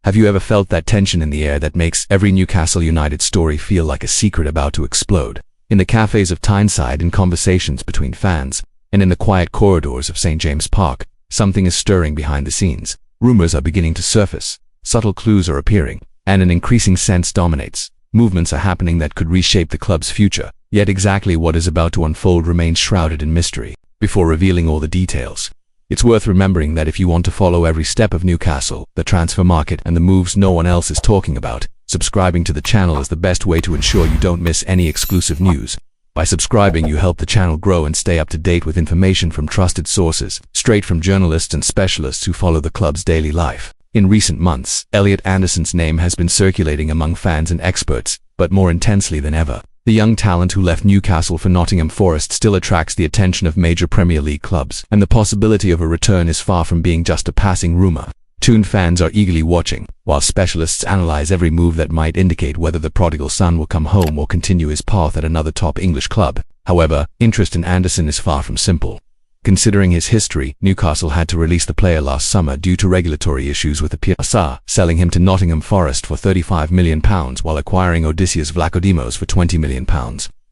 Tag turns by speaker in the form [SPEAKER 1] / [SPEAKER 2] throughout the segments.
[SPEAKER 1] Have you ever felt that tension in the air that makes every Newcastle United story feel like a secret about to explode? In the cafes of Tyneside, in conversations between fans, and in the quiet corridors of St. James Park, something is stirring behind the scenes. Rumours are beginning to surface, subtle clues are appearing, and an increasing sense dominates. Movements are happening that could reshape the club's future, yet exactly what is about to unfold remains shrouded in mystery. Before revealing all the details, it's worth remembering that if you want to follow every step of Newcastle, the transfer market, and the moves no one else is talking about, subscribing to the channel is the best way to ensure you don't miss any exclusive news. By subscribing, you help the channel grow and stay up to date with information from trusted sources, straight from journalists and specialists who follow the club's daily life. In recent months, Elliot Anderson's name has been circulating among fans and experts, but more intensely than ever. The young talent who left Newcastle for Nottingham Forest still attracts the attention of major Premier League clubs, and the possibility of a return is far from being just a passing rumour. Tuned fans are eagerly watching, while specialists analyse every move that might indicate whether the prodigal son will come home or continue his path at another top English club. However, interest in Anderson is far from simple. Considering his history, Newcastle had to release the player last summer due to regulatory issues with the PSR, selling him to Nottingham Forest for £35 million while acquiring Odysseus Vlachodimos for £20 million.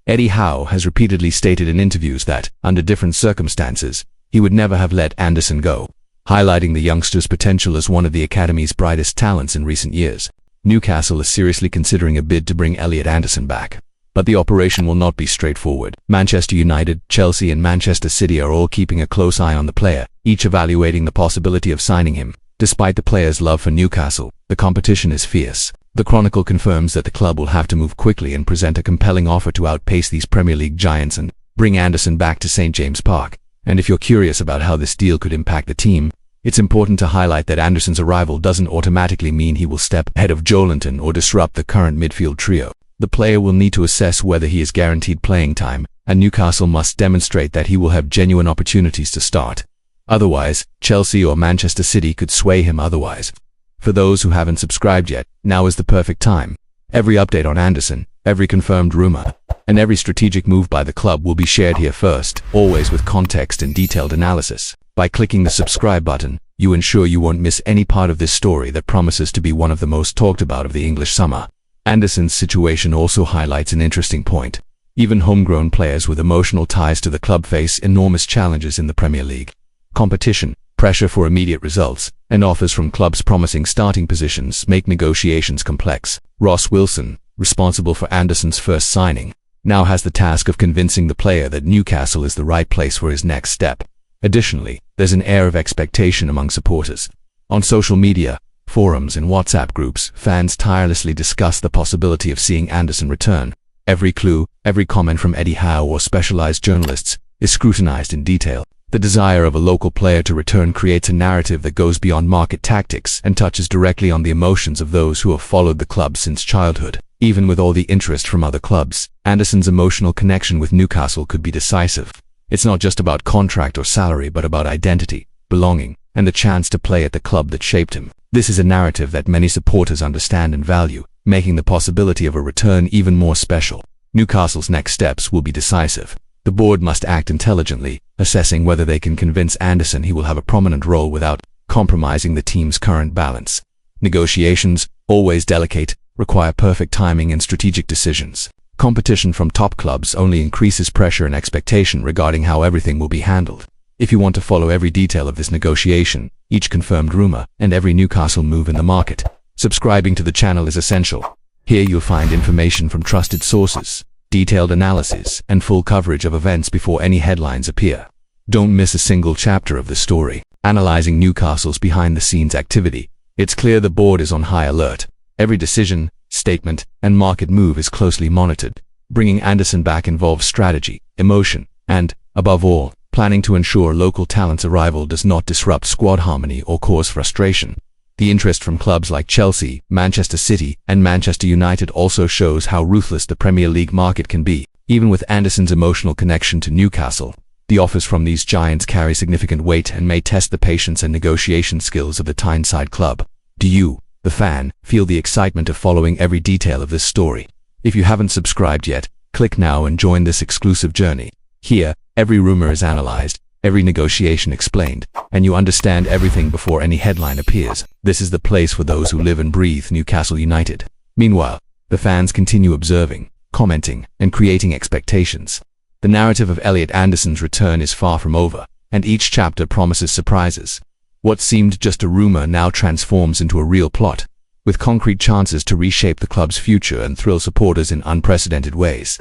[SPEAKER 1] Eddie Howe has repeatedly stated in interviews that, under different circumstances, he would never have let Anderson go, highlighting the youngster's potential as one of the academy's brightest talents in recent years. Newcastle is seriously considering a bid to bring Elliot Anderson back. But the operation will not be straightforward. Manchester United, Chelsea and Manchester City are all keeping a close eye on the player, each evaluating the possibility of signing him. Despite the player's love for Newcastle, the competition is fierce. The Chronicle confirms that the club will have to move quickly and present a compelling offer to outpace these Premier League giants and bring Anderson back to St. James Park. And if you're curious about how this deal could impact the team, it's important to highlight that Anderson's arrival doesn't automatically mean he will step ahead of Joelinton or disrupt the current midfield trio. The player will need to assess whether he is guaranteed playing time, and Newcastle must demonstrate that he will have genuine opportunities to start. Otherwise, Chelsea or Manchester City could sway him otherwise. For those who haven't subscribed yet, now is the perfect time. Every update on Anderson, every confirmed rumour, and every strategic move by the club will be shared here first, always with context and detailed analysis. By clicking the subscribe button, you ensure you won't miss any part of this story that promises to be one of the most talked about of the English summer. Anderson's situation also highlights an interesting point. Even homegrown players with emotional ties to the club face enormous challenges in the Premier League. Competition, pressure for immediate results, and offers from clubs promising starting positions make negotiations complex. Ross Wilson, responsible for Anderson's first signing, now has the task of convincing the player that Newcastle is the right place for his next step. Additionally, there's an air of expectation among supporters. On social media, forums and WhatsApp groups, fans tirelessly discuss the possibility of seeing Anderson return. Every clue, every comment from Eddie Howe or specialized journalists is scrutinized in detail. The desire of a local player to return creates a narrative that goes beyond market tactics and touches directly on the emotions of those who have followed the club since childhood. Even with all the interest from other clubs, Anderson's emotional connection with Newcastle could be decisive. It's not just about contract or salary, but about identity, belonging, and the chance to play at the club that shaped him. This is a narrative that many supporters understand and value, making the possibility of a return even more special. Newcastle's next steps will be decisive. The board must act intelligently, assessing whether they can convince Anderson he will have a prominent role without compromising the team's current balance. Negotiations, always delicate, require perfect timing and strategic decisions. Competition from top clubs only increases pressure and expectation regarding how everything will be handled. If you want to follow every detail of this negotiation, each confirmed rumour, and every Newcastle move in the market, subscribing to the channel is essential. Here you'll find information from trusted sources, detailed analysis, and full coverage of events before any headlines appear. Don't miss a single chapter of the story. Analysing Newcastle's behind-the-scenes activity, it's clear the board is on high alert. Every decision, statement, and market move is closely monitored. Bringing Anderson back involves strategy, emotion, and, above all, planning to ensure local talent's arrival does not disrupt squad harmony or cause frustration. The interest from clubs like Chelsea, Manchester City, and Manchester United also shows how ruthless the Premier League market can be. Even with Anderson's emotional connection to Newcastle, the offers from these giants carry significant weight and may test the patience and negotiation skills of the Tyneside club. Do you, the fan, feel the excitement of following every detail of this story? If you haven't subscribed yet, click now and join this exclusive journey. Here, every rumor is analyzed, every negotiation explained, and you understand everything before any headline appears. This is the place for those who live and breathe Newcastle United. Meanwhile, the fans continue observing, commenting, and creating expectations. The narrative of Elliot Anderson's return is far from over, and each chapter promises surprises. What seemed just a rumor now transforms into a real plot, with concrete chances to reshape the club's future and thrill supporters in unprecedented ways.